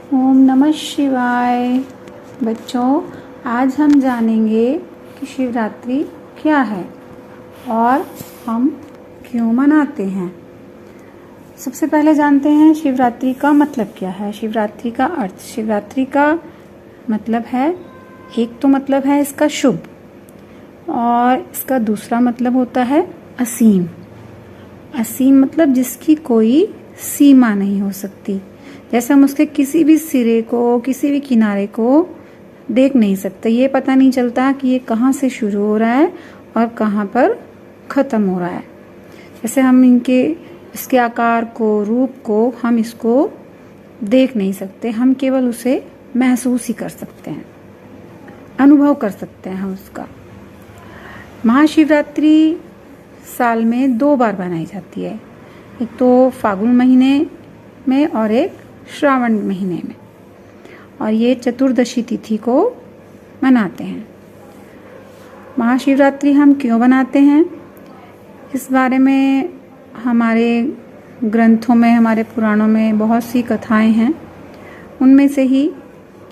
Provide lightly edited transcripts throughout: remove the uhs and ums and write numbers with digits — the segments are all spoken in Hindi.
ओम नमः शिवाय। बच्चों, आज हम जानेंगे कि शिवरात्रि क्या है और हम क्यों मनाते हैं। सबसे पहले जानते हैं शिवरात्रि का मतलब क्या है। शिवरात्रि का अर्थ, शिवरात्रि का मतलब है, एक तो मतलब है इसका शुभ, और इसका दूसरा मतलब होता है असीम। असीम मतलब जिसकी कोई सीमा नहीं हो सकती। जैसे हम उसके किसी भी सिरे को, किसी भी किनारे को देख नहीं सकते। ये पता नहीं चलता कि ये कहाँ से शुरू हो रहा है और कहाँ पर ख़त्म हो रहा है। जैसे हम इसके आकार को, रूप को हम इसको देख नहीं सकते, हम केवल उसे महसूस ही कर सकते हैं, अनुभव कर सकते हैं हम उसका। महाशिवरात्रि साल में 2 बार मनाई जाती है, एक तो फागुन महीने में और एक श्रावण महीने में, और ये चतुर्दशी तिथि को मनाते हैं। महाशिवरात्रि हम क्यों मनाते हैं, इस बारे में हमारे ग्रंथों में, हमारे पुराणों में बहुत सी कथाएं हैं। उनमें से ही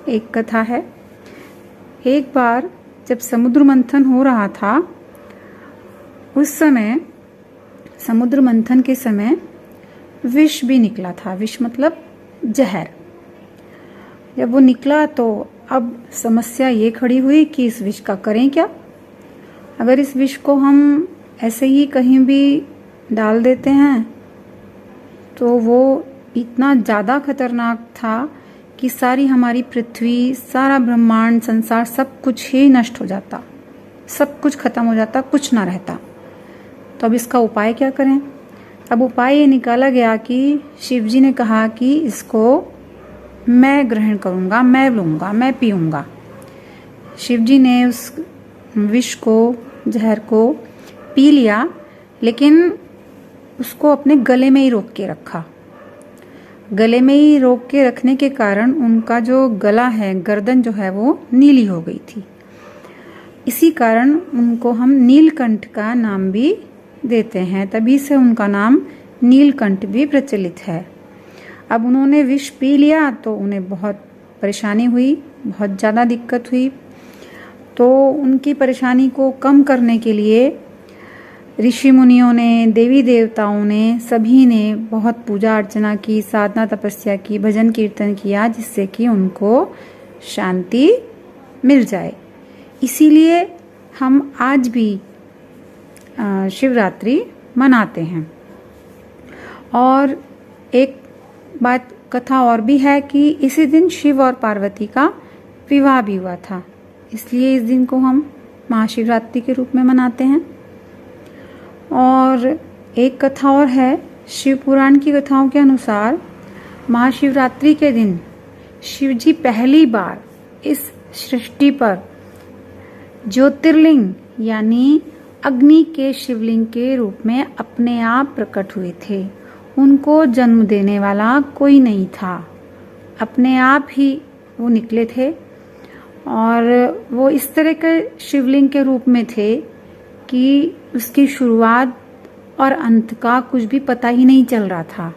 एक कथा है। एक बार जब समुद्र मंथन हो रहा था, उस समय समुद्र मंथन के समय विष भी निकला था। विष मतलब जहर। जब वो निकला तो अब समस्या ये खड़ी हुई कि इस विष का करें क्या। अगर इस विष को हम ऐसे ही कहीं भी डाल देते हैं तो वो इतना ज़्यादा खतरनाक था कि सारी हमारी पृथ्वी, सारा ब्रह्मांड, संसार, सब कुछ ही नष्ट हो जाता, सब कुछ खत्म हो जाता, कुछ ना रहता। तो अब इसका उपाय क्या करें। अब उपाय ये निकाला गया कि शिवजी ने कहा कि इसको मैं ग्रहण करूँगा, मैं लूँगा, मैं पीऊँगा। शिवजी ने उस विष को, जहर को पी लिया, लेकिन उसको अपने गले में ही रोक के रखा। गले में ही रोक के रखने के कारण उनका जो गला है, गर्दन जो है, वो नीली हो गई थी। इसी कारण उनको हम नीलकंठ का नाम भी देते हैं, तभी से उनका नाम नीलकंठ भी प्रचलित है। अब उन्होंने विष पी लिया तो उन्हें बहुत परेशानी हुई, बहुत ज़्यादा दिक्कत हुई। तो उनकी परेशानी को कम करने के लिए ऋषि मुनियों ने, देवी देवताओं ने, सभी ने बहुत पूजा अर्चना की, साधना तपस्या की, भजन कीर्तन किया, जिससे कि उनको शांति मिल जाए। इसीलिए हम आज भी शिवरात्रि मनाते हैं। और एक बात, कथा और भी है कि इसी दिन शिव और पार्वती का विवाह भी हुआ था, इसलिए इस दिन को हम महाशिवरात्रि के रूप में मनाते हैं। और एक कथा और है, शिव पुराण की कथाओं के अनुसार महाशिवरात्रि के दिन शिवजी पहली बार इस सृष्टि पर ज्योतिर्लिंग यानी अग्नि के शिवलिंग के रूप में अपने आप प्रकट हुए थे। उनको जन्म देने वाला कोई नहीं था, अपने आप ही वो निकले थे। और वो इस तरह के शिवलिंग के रूप में थे कि उसकी शुरुआत और अंत का कुछ भी पता ही नहीं चल रहा था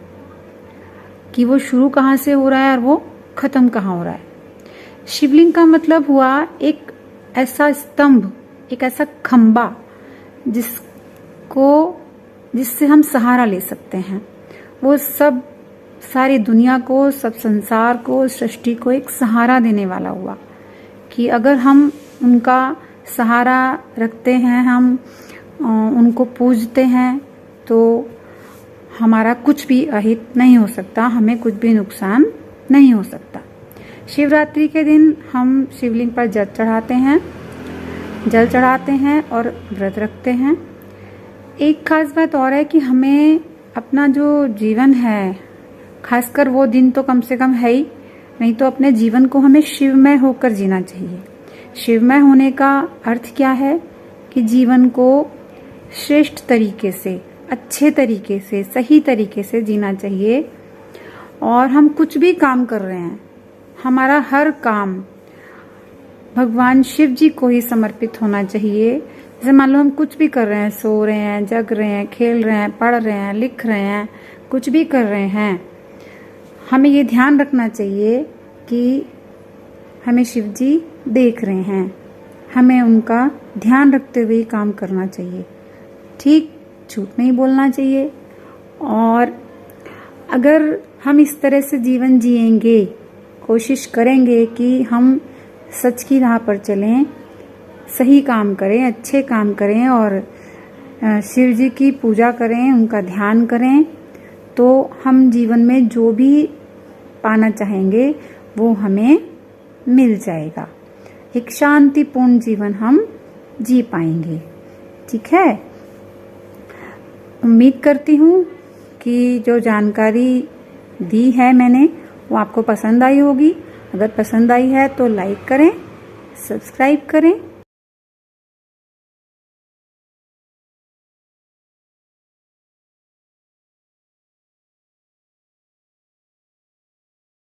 कि वो शुरू कहाँ से हो रहा है और वो खत्म कहाँ हो रहा है। शिवलिंग का मतलब हुआ एक ऐसा स्तंभ, एक ऐसा खंबा जिससे हम सहारा ले सकते हैं। वो सब सारी दुनिया को, सब संसार को, सृष्टि को एक सहारा देने वाला हुआ कि अगर हम उनका सहारा रखते हैं, हम उनको पूजते हैं, तो हमारा कुछ भी अहित नहीं हो सकता, हमें कुछ भी नुकसान नहीं हो सकता। शिवरात्रि के दिन हम शिवलिंग पर जल चढ़ाते हैं और व्रत रखते हैं। एक खास बात और है कि हमें अपना जो जीवन है, खासकर वो दिन तो कम से कम है ही, नहीं तो अपने जीवन को हमें शिवमय होकर जीना चाहिए। शिवमय होने का अर्थ क्या है कि जीवन को श्रेष्ठ तरीके से, अच्छे तरीके से, सही तरीके से जीना चाहिए। और हम कुछ भी काम कर रहे हैं, हमारा हर काम भगवान शिव जी को ही समर्पित होना चाहिए। जैसे मान लो हम कुछ भी कर रहे हैं, सो रहे हैं, जग रहे हैं, खेल रहे हैं, पढ़ रहे हैं, लिख रहे हैं, कुछ भी कर रहे हैं, हमें ये ध्यान रखना चाहिए कि हमें शिव जी देख रहे हैं, हमें उनका ध्यान रखते हुए काम करना चाहिए, ठीक, झूठ नहीं बोलना चाहिए। और अगर हम इस तरह से जीवन जिएंगे, कोशिश करेंगे कि हम सच की राह पर चलें, सही काम करें, अच्छे काम करें और शिव जी की पूजा करें, उनका ध्यान करें, तो हम जीवन में जो भी पाना चाहेंगे वो हमें मिल जाएगा। एक शांतिपूर्ण जीवन हम जी पाएंगे। ठीक है, उम्मीद करती हूँ कि जो जानकारी दी है मैंने वो आपको पसंद आई होगी। अगर पसंद आई है तो लाइक करें, सब्सक्राइब करें